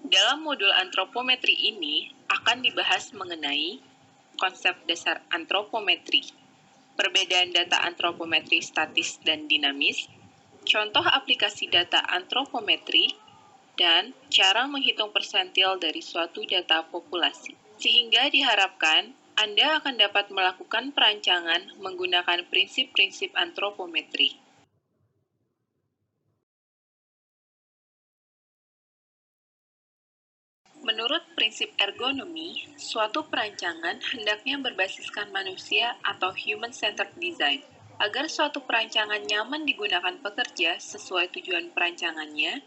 Dalam modul antropometri ini akan dibahas mengenai konsep dasar antropometri, perbedaan data antropometri statis dan dinamis, contoh aplikasi data antropometri, dan cara menghitung persentil dari suatu data populasi. Sehingga diharapkan Anda akan dapat melakukan perancangan menggunakan prinsip-prinsip antropometri. Menurut prinsip ergonomi, suatu perancangan hendaknya berbasiskan manusia atau human-centered design. Agar suatu perancangan nyaman digunakan pekerja sesuai tujuan perancangannya,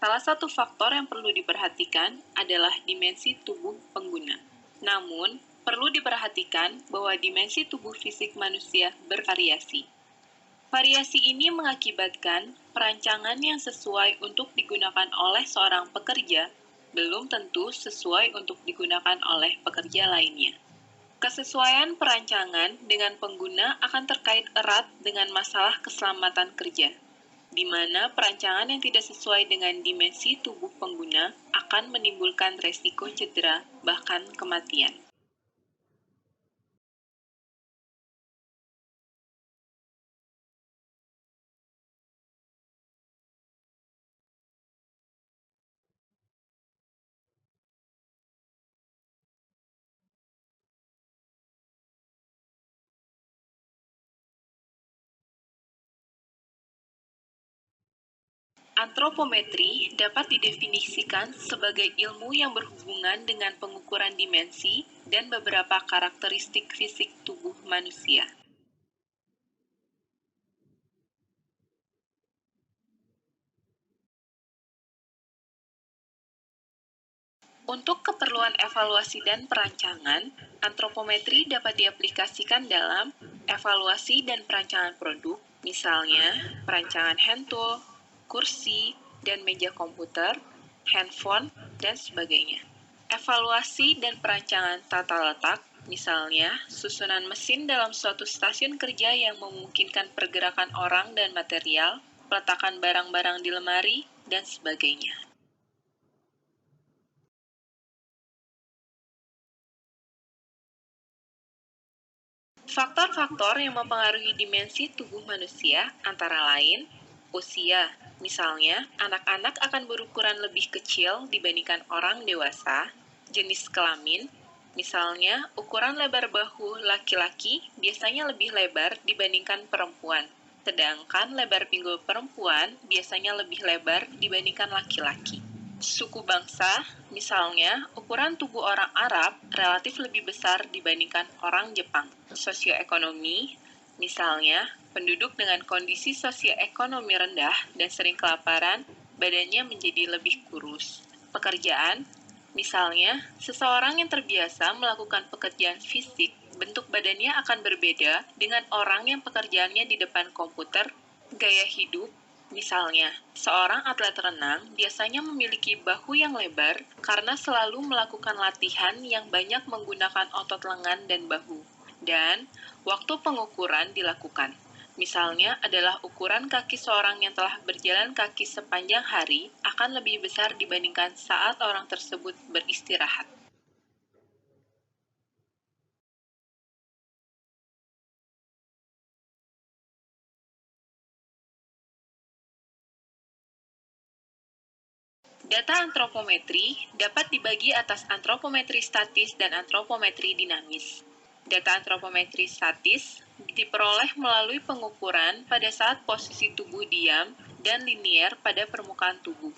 salah satu faktor yang perlu diperhatikan adalah dimensi tubuh pengguna. Namun, perlu diperhatikan bahwa dimensi tubuh fisik manusia bervariasi. Variasi ini mengakibatkan perancangan yang sesuai untuk digunakan oleh seorang pekerja belum tentu sesuai untuk digunakan oleh pekerja lainnya. Kesesuaian perancangan dengan pengguna akan terkait erat dengan masalah keselamatan kerja, di mana perancangan yang tidak sesuai dengan dimensi tubuh pengguna akan menimbulkan resiko cedera, bahkan kematian. Antropometri dapat didefinisikan sebagai ilmu yang berhubungan dengan pengukuran dimensi dan beberapa karakteristik fisik tubuh manusia. Untuk keperluan evaluasi dan perancangan, antropometri dapat diaplikasikan dalam evaluasi dan perancangan produk, misalnya perancangan hand tool, kursi, dan meja komputer, handphone, dan sebagainya. Evaluasi dan perancangan tata letak, misalnya susunan mesin dalam suatu stasiun kerja yang memungkinkan pergerakan orang dan material, peletakan barang-barang di lemari, dan sebagainya. Faktor-faktor yang mempengaruhi dimensi tubuh manusia antara lain usia. Misalnya, anak-anak akan berukuran lebih kecil dibandingkan orang dewasa. Jenis kelamin, misalnya ukuran lebar bahu laki-laki biasanya lebih lebar dibandingkan perempuan. Sedangkan lebar pinggul perempuan biasanya lebih lebar dibandingkan laki-laki. Suku bangsa, misalnya, ukuran tubuh orang Arab relatif lebih besar dibandingkan orang Jepang. Sosioekonomi, misalnya, penduduk dengan kondisi sosioekonomi rendah dan sering kelaparan, badannya menjadi lebih kurus. Pekerjaan, misalnya, seseorang yang terbiasa melakukan pekerjaan fisik, bentuk badannya akan berbeda dengan orang yang pekerjaannya di depan komputer. Gaya hidup, misalnya, seorang atlet renang biasanya memiliki bahu yang lebar karena selalu melakukan latihan yang banyak menggunakan otot lengan dan bahu. Dan waktu pengukuran dilakukan. Misalnya adalah ukuran kaki seorang yang telah berjalan kaki sepanjang hari akan lebih besar dibandingkan saat orang tersebut beristirahat. Data antropometri dapat dibagi atas antropometri statis dan antropometri dinamis. Data antropometri statis diperoleh melalui pengukuran pada saat posisi tubuh diam dan linier pada permukaan tubuh.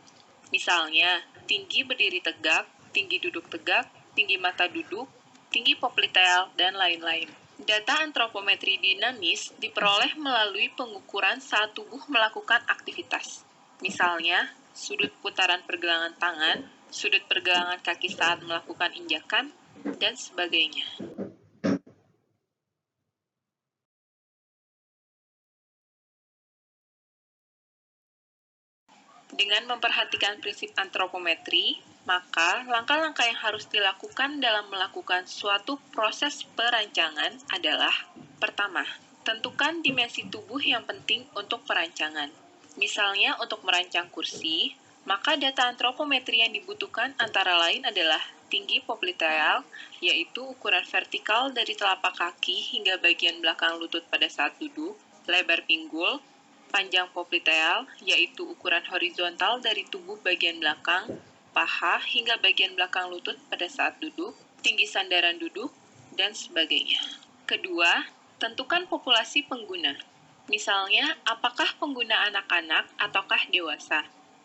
Misalnya, tinggi berdiri tegak, tinggi duduk tegak, tinggi mata duduk, tinggi popliteal, dan lain-lain. Data antropometri dinamis diperoleh melalui pengukuran saat tubuh melakukan aktivitas. Misalnya, sudut putaran pergelangan tangan, sudut pergelangan kaki saat melakukan injakan, dan sebagainya. Dengan memperhatikan prinsip antropometri, maka langkah-langkah yang harus dilakukan dalam melakukan suatu proses perancangan adalah: pertama, tentukan dimensi tubuh yang penting untuk perancangan. Misalnya untuk merancang kursi, Maka data antropometri yang dibutuhkan antara lain adalah tinggi popliteal, yaitu ukuran vertikal dari telapak kaki hingga bagian belakang lutut pada saat duduk, lebar pinggul, panjang popliteal, yaitu ukuran horizontal dari tubuh bagian belakang, paha hingga bagian belakang lutut pada saat duduk, tinggi sandaran duduk, dan sebagainya. Kedua, tentukan populasi pengguna. Misalnya, apakah pengguna anak-anak ataukah dewasa?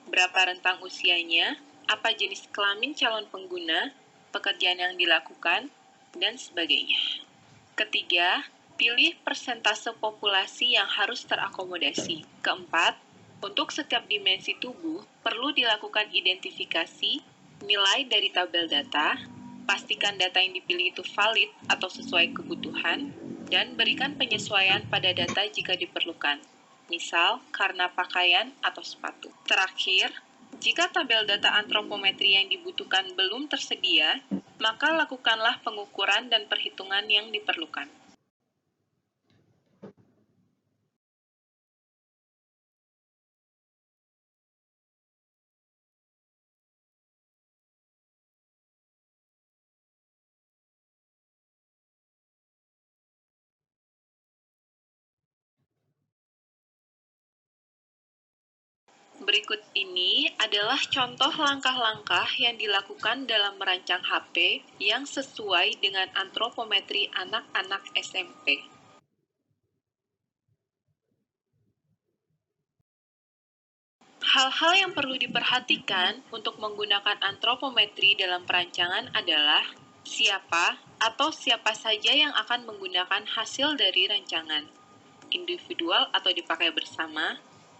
Berapa rentang usianya? Apa jenis kelamin calon pengguna? Pekerjaan yang dilakukan? Dan sebagainya. Ketiga, pilih persentase populasi yang harus terakomodasi. Keempat, untuk setiap dimensi tubuh, perlu dilakukan identifikasi, nilai dari tabel data, pastikan data yang dipilih itu valid atau sesuai kebutuhan, dan berikan penyesuaian pada data jika diperlukan, misal karena pakaian atau sepatu. Terakhir, jika tabel data antropometri yang dibutuhkan belum tersedia, maka lakukanlah pengukuran dan perhitungan yang diperlukan. Berikut ini adalah contoh langkah-langkah yang dilakukan dalam merancang HP yang sesuai dengan antropometri anak-anak SMP. Hal-hal yang perlu diperhatikan untuk menggunakan antropometri dalam perancangan adalah siapa atau siapa saja yang akan menggunakan hasil dari rancangan, individual atau dipakai bersama,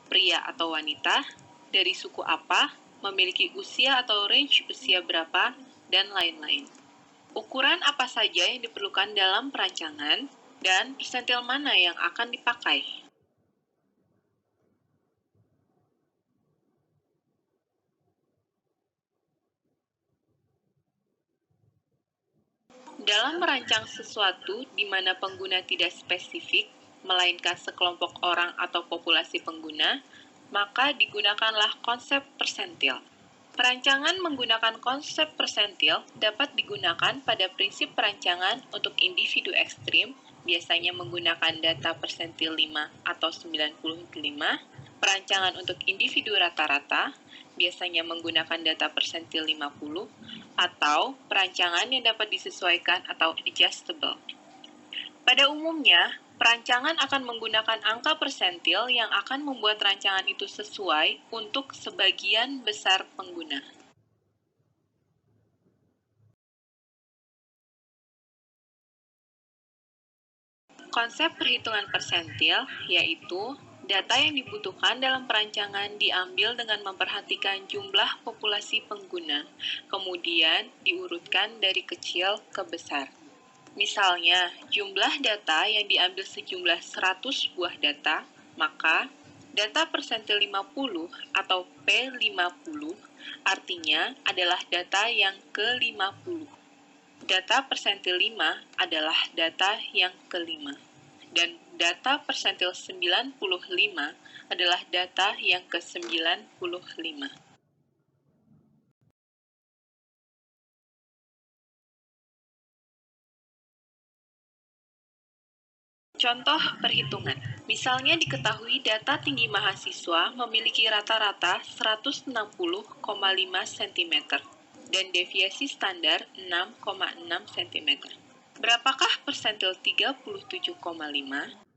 pria atau wanita, dari suku apa, memiliki usia atau range usia berapa, dan lain-lain. Ukuran apa saja yang diperlukan dalam perancangan, dan persentil mana yang akan dipakai. Dalam merancang sesuatu di mana pengguna tidak spesifik, melainkan sekelompok orang atau populasi pengguna, maka digunakanlah konsep persentil. Perancangan menggunakan konsep persentil dapat digunakan pada prinsip perancangan untuk individu ekstrim, biasanya menggunakan data persentil 5 atau 95, perancangan untuk individu rata-rata, biasanya menggunakan data persentil 50, atau perancangan yang dapat disesuaikan atau adjustable. Pada umumnya, perancangan akan menggunakan angka persentil yang akan membuat rancangan itu sesuai untuk sebagian besar pengguna. Konsep perhitungan persentil yaitu data yang dibutuhkan dalam perancangan diambil dengan memperhatikan jumlah populasi pengguna, kemudian diurutkan dari kecil ke besar. Misalnya, jumlah data yang diambil sejumlah 100 buah data, maka data persentil 50 atau P50 artinya adalah data yang ke-50. Data persentil 5 adalah data yang kelima. Dan data persentil 95 adalah data yang ke-95. Contoh perhitungan. Misalnya diketahui data tinggi mahasiswa memiliki rata-rata 160,5 cm dan deviasi standar 6,6 cm. Berapakah persentil 37,5?